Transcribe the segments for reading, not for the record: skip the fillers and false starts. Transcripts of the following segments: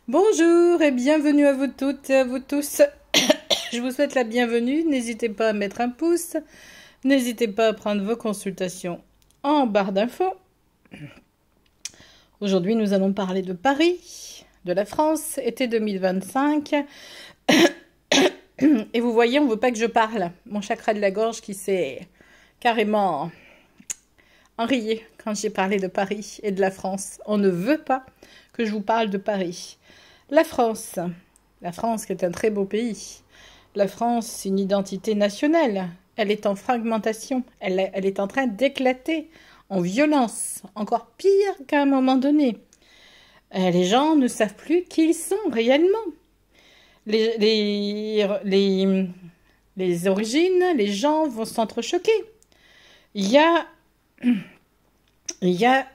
Bonjour et bienvenue à vous toutes et à vous tous. Je vous souhaite la bienvenue. N'hésitez pas à mettre un pouce. N'hésitez pas à prendre vos consultations en barre d'infos. Aujourd'hui, nous allons parler de Paris, de la France, été 2025. Et vous voyez, on ne veut pas que je parle. Mon chakra de la gorge qui s'est carrément enrayé quand j'ai parlé de Paris et de la France. On ne veut pas que je vous parle de Paris. La France qui est un très beau pays. La France, c'est une identité nationale. Elle est en fragmentation. Elle est en train d'éclater en violence. Encore pire qu'à un moment donné. Les gens ne savent plus qui ils sont réellement. Les origines, les gens vont s'entrechoquer. Il y a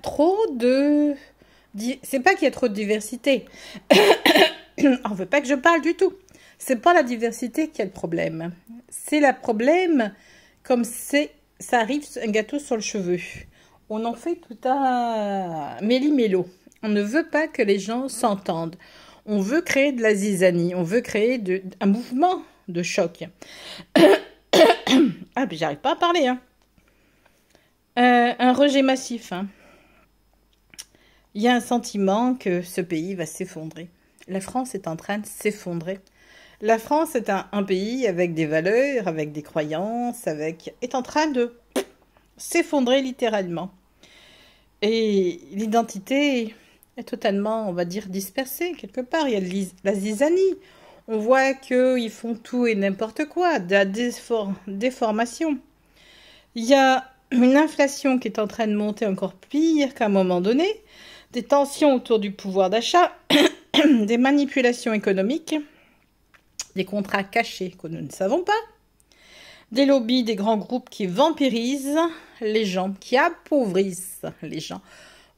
trop de... C'est pas qu'il y a trop de diversité. On veut pas que je parle du tout. C'est pas la diversité qui est le problème. C'est le problème comme ça arrive un gâteau sur le cheveu. On en fait tout un méli-mélo. On ne veut pas que les gens s'entendent. On veut créer de la zizanie. On veut créer un mouvement de choc. Ah, mais j'arrive pas à parler. Un rejet massif. Il y a un sentiment que ce pays va s'effondrer. La France est en train de s'effondrer. La France est un pays avec des valeurs, avec des croyances, est en train de s'effondrer littéralement. Et l'identité est totalement, on va dire, dispersée quelque part. Il y a la zizanie. On voit qu'ils font tout et n'importe quoi, de la déformation. Il y a une inflation qui est en train de monter encore pire qu'à un moment donné. Des tensions autour du pouvoir d'achat, des manipulations économiques, des contrats cachés que nous ne savons pas, des lobbies, des grands groupes qui vampirisent les gens, qui appauvrissent les gens.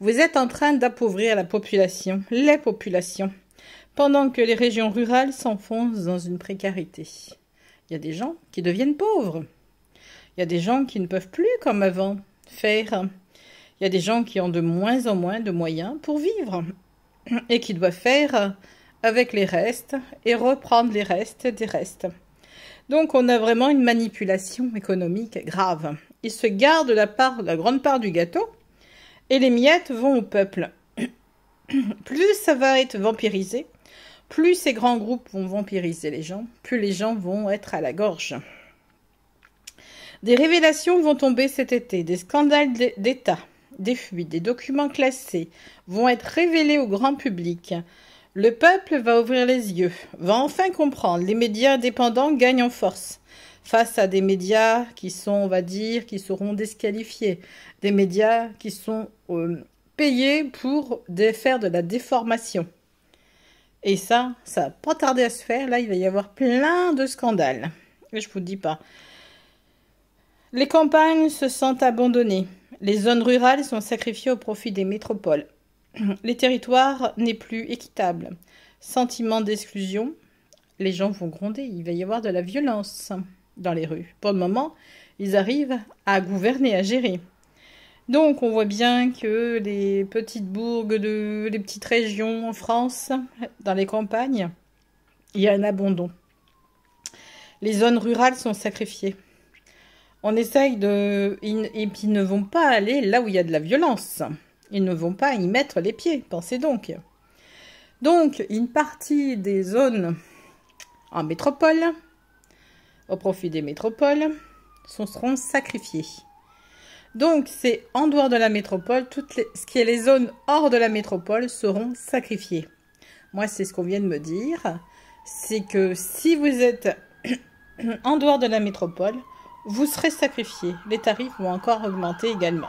Vous êtes en train d'appauvrir la population, les populations, pendant que les régions rurales s'enfoncent dans une précarité. Il y a des gens qui deviennent pauvres. Il y a des gens qui ne peuvent plus, comme avant, faire... Il y a des gens qui ont de moins en moins de moyens pour vivre et qui doivent faire avec les restes et reprendre les restes des restes. Donc on a vraiment une manipulation économique grave. Ils se gardent la grande part du gâteau et les miettes vont au peuple. Plus ça va être vampirisé, plus ces grands groupes vont vampiriser les gens, plus les gens vont être à la gorge. Des révélations vont tomber cet été, des scandales d'État. Des fuites, des documents classés vont être révélés au grand public. Le peuple va ouvrir les yeux, va enfin comprendre. Les médias indépendants gagnent en force face à des médias qui sont, on va dire, qui seront disqualifiés. Des médias qui sont payés pour faire de la déformation. Et ça va pas tarder à se faire. Là, il va y avoir plein de scandales. Et je vous dis pas. Les campagnes se sentent abandonnées. Les zones rurales sont sacrifiées au profit des métropoles. Les territoires n'est plus équitable. Sentiment d'exclusion, les gens vont gronder. Il va y avoir de la violence dans les rues. Pour le moment, ils arrivent à gouverner, à gérer. Donc, on voit bien que les petites bourgs, les petites régions en France, dans les campagnes, il y a un abandon. Les zones rurales sont sacrifiées. On essaye et puis ils ne vont pas aller là où il y a de la violence. Ils ne vont pas y mettre les pieds, pensez donc. Donc, une partie des zones en métropole, au profit des métropoles, seront sacrifiées. Donc, c'est en dehors de la métropole, ce qui est les zones hors de la métropole seront sacrifiées. Moi, c'est ce qu'on vient de me dire. C'est que si vous êtes en dehors de la métropole, vous serez sacrifié. Les tarifs vont encore augmenter également.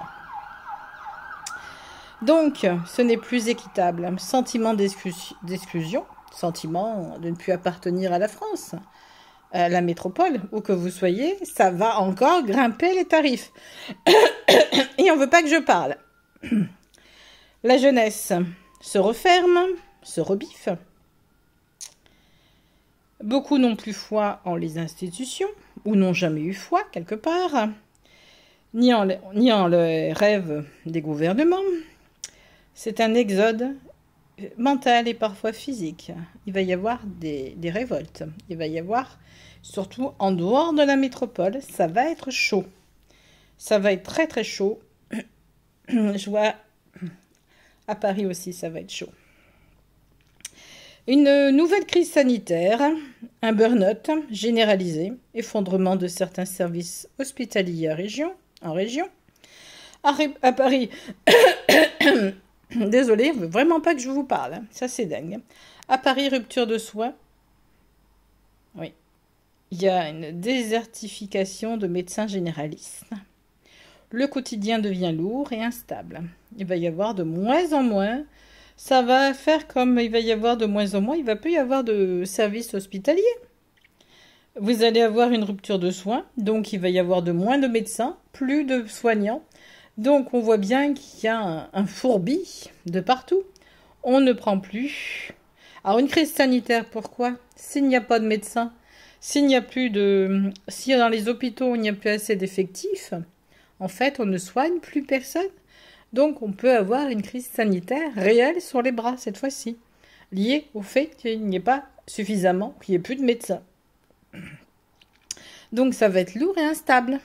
Donc, ce n'est plus équitable. Sentiment d'exclusion, sentiment de ne plus appartenir à la France, à la métropole, où que vous soyez, ça va encore grimper les tarifs. Et on ne veut pas que je parle. La jeunesse se referme, se rebiffe. Beaucoup n'ont plus foi en les institutions, ou n'ont jamais eu foi, quelque part, ni en le rêve des gouvernements. C'est un exode mentale et parfois physique. Il va y avoir des révoltes. Il va y avoir, surtout en dehors de la métropole, ça va être chaud. Ça va être très très chaud. Je vois à Paris aussi, ça va être chaud. Une nouvelle crise sanitaire, un burn-out généralisé, effondrement de certains services hospitaliers en région. À Paris, désolée, je veux vraiment pas que je vous parle, hein. Ça c'est dingue. À Paris, rupture de soins. Oui. Il y a une désertification de médecins généralistes. Le quotidien devient lourd et instable. Il va y avoir de moins en moins. Ça va faire comme il va y avoir de moins en moins. Il va plus y avoir de services hospitaliers. Vous allez avoir une rupture de soins. Donc il va y avoir de moins de médecins, plus de soignants. Donc on voit bien qu'il y a un fourbi de partout. On ne prend plus. Alors une crise sanitaire, pourquoi? S'il n'y a pas de médecins, si dans les hôpitaux il n'y a plus assez d'effectifs, en fait on ne soigne plus personne. Donc on peut avoir une crise sanitaire réelle sur les bras cette fois-ci, liée au fait qu'il n'y ait pas suffisamment, qu'il n'y ait plus de médecins. Donc ça va être lourd et instable.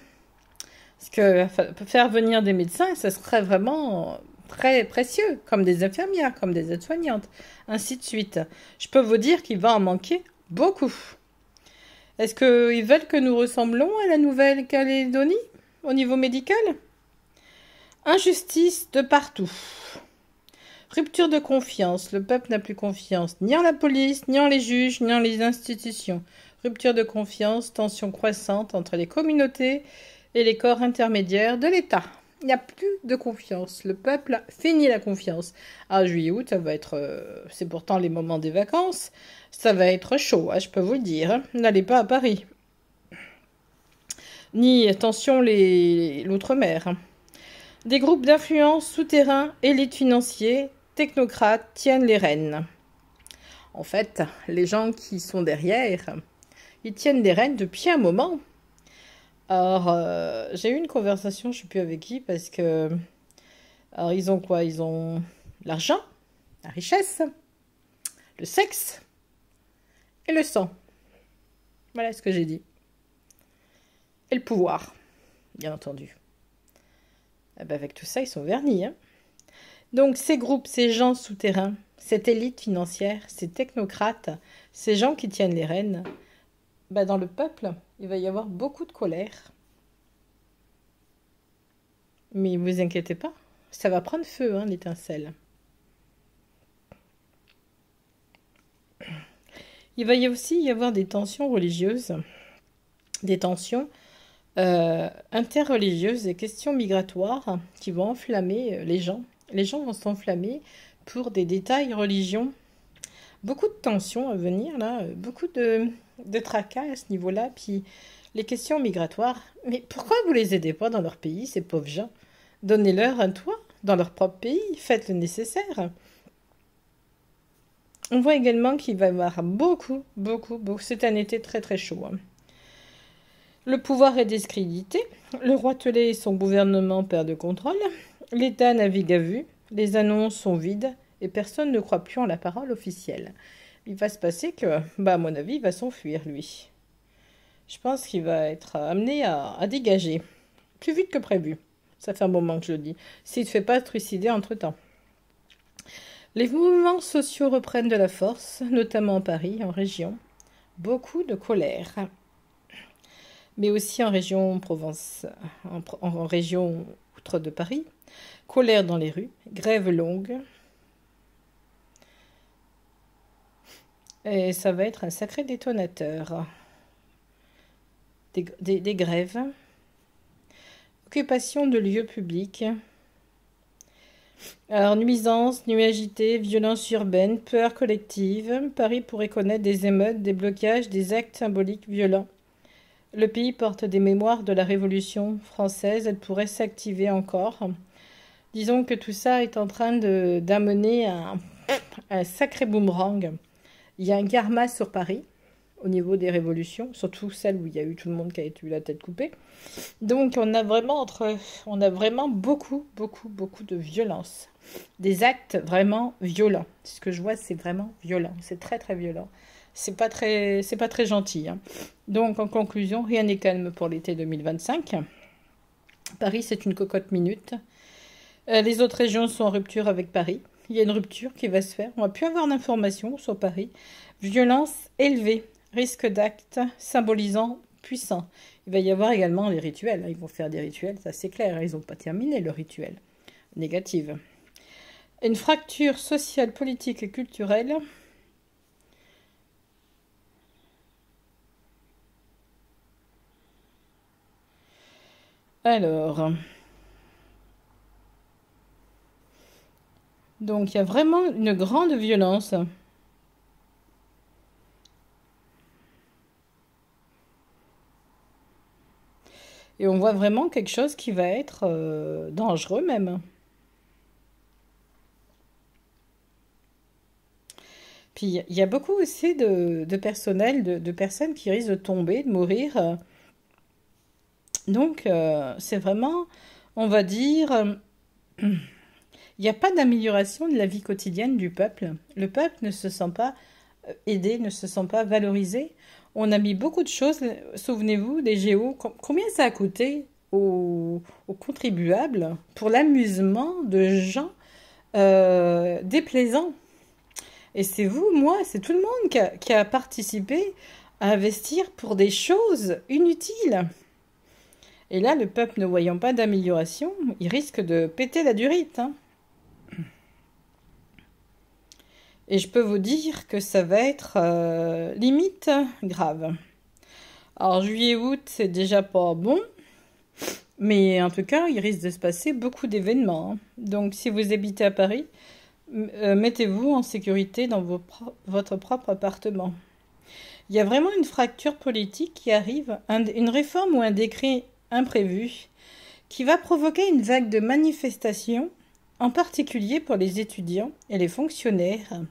Parce que faire venir des médecins, ça serait vraiment très précieux, comme des infirmières, comme des aides-soignantes, ainsi de suite. Je peux vous dire qu'il va en manquer beaucoup. Est-ce qu'ils veulent que nous ressemblons à la Nouvelle-Calédonie au niveau médical? Injustice de partout. Rupture de confiance. Le peuple n'a plus confiance ni en la police, ni en les juges, ni en les institutions. Rupture de confiance, tension croissante entre les communautés et les corps intermédiaires de l'État. Il n'y a plus de confiance. Le peuple a fini la confiance. À juillet-août, ça va être... c'est pourtant les moments des vacances. Ça va être chaud, hein, je peux vous le dire. Hein. N'allez pas à Paris. Ni, attention, l'outre-mer. Hein. Des groupes d'influence souterrains, élites financiers, technocrates tiennent les rênes. En fait, les gens qui sont derrière, ils tiennent les rênes depuis un moment. Alors, j'ai eu une conversation, je ne sais plus avec qui, parce que... Alors, ils ont quoi? Ils ont l'argent, la richesse, le sexe et le sang. Voilà ce que j'ai dit. Et le pouvoir, bien entendu. Eh ben avec tout ça, ils sont vernis. Hein. Donc, ces groupes, ces gens souterrains, cette élite financière, ces technocrates, ces gens qui tiennent les rênes, ben dans le peuple, il va y avoir beaucoup de colère. Mais ne vous inquiétez pas, ça va prendre feu, hein, l'étincelle. Il va aussi y avoir des tensions religieuses, des tensions interreligieuses et questions migratoires qui vont enflammer les gens. Les gens vont s'enflammer pour des détails religions. Beaucoup de tensions à venir, là, beaucoup de tracas à ce niveau-là. Puis les questions migratoires, mais pourquoi vous les aidez pas dans leur pays, ces pauvres gens? Donnez-leur un toit dans leur propre pays, faites le nécessaire. On voit également qu'il va y avoir beaucoup. C'est un été très très chaud. Hein. Le pouvoir est discrédité, le roi Telé et son gouvernement perdent le contrôle, l'État navigue à vue, les annonces sont vides et personne ne croit plus en la parole officielle. Il va se passer que, à mon avis, il va s'enfuir, lui. Je pense qu'il va être amené à dégager, plus vite que prévu. Ça fait un moment que je le dis, s'il ne fait pas trucider entre-temps. Les mouvements sociaux reprennent de la force, notamment à Paris, en région. Beaucoup de colère. Mais aussi en région Provence, en région outre de Paris. Colère dans les rues, grève longue. Et ça va être un sacré détonateur. Des grèves. Occupation de lieux publics. Alors, nuisances, nuits agitées, violences urbaines, peur collective. Paris pourrait connaître des émeutes, des blocages, des actes symboliques violents. Le pays porte des mémoires de la Révolution française. Elle pourrait s'activer encore. Disons que tout ça est en train d'amener un sacré boomerang. Il y a un karma sur Paris. au niveau des révolutions, surtout celles où il y a eu tout le monde qui a eu la tête coupée. Donc on a vraiment beaucoup, beaucoup, beaucoup de violence. Des actes vraiment violents. Ce que je vois, c'est vraiment violent. C'est très, très violent. C'est pas très gentil, hein. Donc, en conclusion, rien n'est calme pour l'été 2025. Paris, c'est une cocotte minute. Les autres régions sont en rupture avec Paris. Il y a une rupture qui va se faire. On va plus avoir d'informations sur Paris. Violence élevée. Risque d'actes symbolisant puissant. Il va y avoir également les rituels. Ils vont faire des rituels, ça c'est clair. Ils n'ont pas terminé le rituel. Négative. Une fracture sociale, politique et culturelle. Alors, donc il y a vraiment une grande violence. Et on voit vraiment quelque chose qui va être dangereux même. Puis il y a beaucoup aussi de personnel, de personnes qui risquent de tomber, de mourir. Donc c'est vraiment, on va dire, il n'y a pas d'amélioration de la vie quotidienne du peuple. Le peuple ne se sent pas aidé, ne se sent pas valorisé. On a mis beaucoup de choses, souvenez-vous, des géos. Combien ça a coûté aux contribuables pour l'amusement de gens déplaisants? Et c'est vous, moi, c'est tout le monde qui a participé à investir pour des choses inutiles. Et là, le peuple ne voyant pas d'amélioration, il risque de péter la durite, hein. Et je peux vous dire que ça va être limite grave. Alors, juillet-août, c'est déjà pas bon. Mais en tout cas, il risque de se passer beaucoup d'événements, hein. Donc, si vous habitez à Paris, mettez-vous en sécurité dans votre propre appartement. Il y a vraiment une fracture politique qui arrive, une réforme ou un décret imprévu qui va provoquer une vague de manifestations, en particulier pour les étudiants et les fonctionnaires.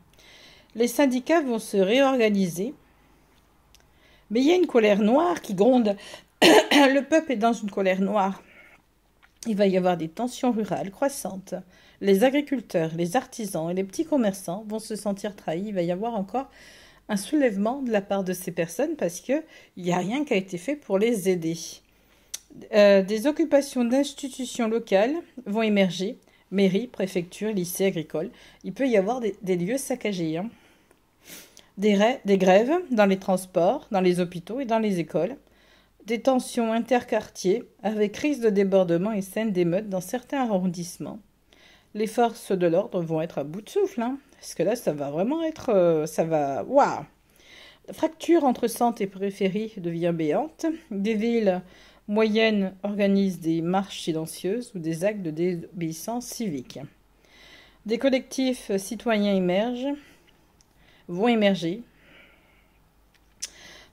Les syndicats vont se réorganiser, mais il y a une colère noire qui gronde. Le peuple est dans une colère noire. Il va y avoir des tensions rurales croissantes. Les agriculteurs, les artisans et les petits commerçants vont se sentir trahis. Il va y avoir encore un soulèvement de la part de ces personnes parce qu'il n'y a rien qui a été fait pour les aider. Des occupations d'institutions locales vont émerger. Mairies, préfectures, lycées, agricoles. Il peut y avoir des lieux saccagés, hein. Des grèves dans les transports, dans les hôpitaux et dans les écoles. Des tensions interquartiers avec risque de débordement et scènes d'émeutes dans certains arrondissements. Les forces de l'ordre vont être à bout de souffle, hein, parce que là, ça va vraiment être... ça va... Waouh! La fracture entre centre et périphérie devient béante. Des villes moyennes organisent des marches silencieuses ou des actes de désobéissance civique. Des collectifs citoyens vont émerger.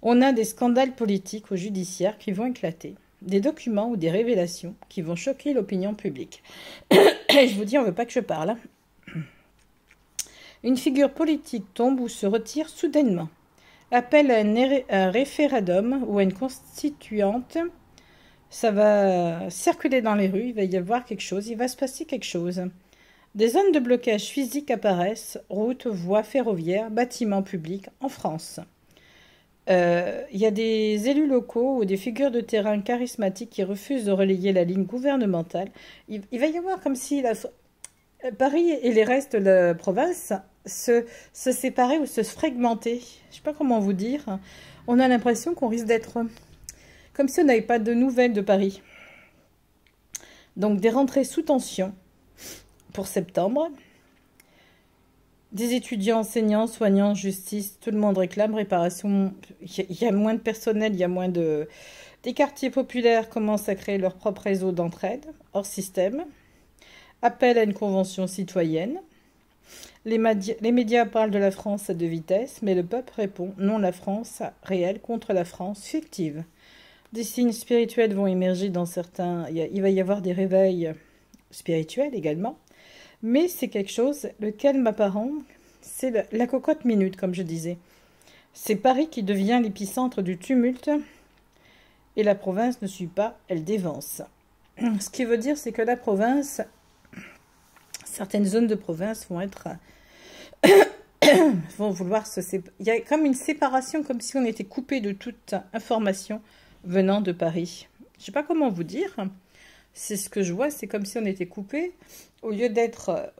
On a des scandales politiques ou judiciaires qui vont éclater. Des documents ou des révélations qui vont choquer l'opinion publique. Je vous dis, on ne veut pas que je parle, hein. Une figure politique tombe ou se retire soudainement. Appel à un référendum ou à une constituante. Ça va circuler dans les rues, il va y avoir quelque chose, il va se passer quelque chose. Des zones de blocage physique apparaissent, routes, voies ferroviaires, bâtiments publics en France. Il y a des élus locaux ou des figures de terrain charismatiques qui refusent de relayer la ligne gouvernementale. Il va y avoir comme si Paris et les restes de la province se séparaient ou se fragmentaient. Je ne sais pas comment vous dire. On a l'impression qu'on risque d'être comme si on n'avait pas de nouvelles de Paris. Donc des rentrées sous tension pour septembre. Des étudiants, enseignants, soignants, justice, tout le monde réclame réparation. Il y a moins de personnel, il y a moins de... Des quartiers populaires commencent à créer leur propre réseau d'entraide, hors système. Appel à une convention citoyenne. Les médias parlent de la France à deux vitesses, mais le peuple répond non, la France réelle contre la France fictive. Des signes spirituels vont émerger dans certains... Il va y avoir des réveils spirituels également. Mais c'est quelque chose, lequel m'apparent, c'est la cocotte minute, comme je disais. C'est Paris qui devient l'épicentre du tumulte et la province ne suit pas, elle dévance. Ce qui veut dire, c'est que la province, certaines zones de province vont vouloir se séparer. Il y a comme une séparation, comme si on était coupé de toute information venant de Paris. Je ne sais pas comment vous dire. C'est ce que je vois, c'est comme si on était coupé. Au lieu d'être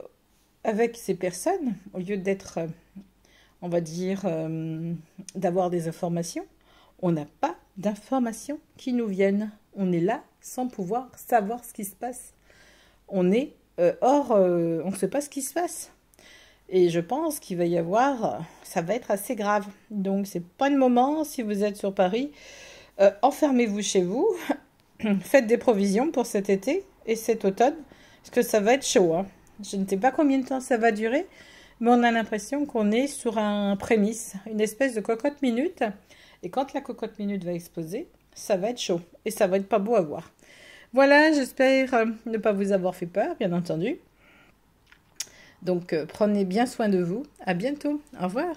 avec ces personnes, au lieu d'être, on va dire, d'avoir des informations, on n'a pas d'informations qui nous viennent. On est là sans pouvoir savoir ce qui se passe. On est on ne sait pas ce qui se passe. Et je pense qu'il va y avoir, ça va être assez grave. Donc, c'est pas le moment, si vous êtes sur Paris, enfermez-vous chez vous, faites des provisions pour cet été et cet automne, parce que ça va être chaud, hein. Je ne sais pas combien de temps ça va durer, mais on a l'impression qu'on est sur un prémisse, une espèce de cocotte minute. Et quand la cocotte minute va exploser, ça va être chaud et ça va être pas beau à voir. Voilà, j'espère ne pas vous avoir fait peur, bien entendu. Donc, prenez bien soin de vous. À bientôt. Au revoir.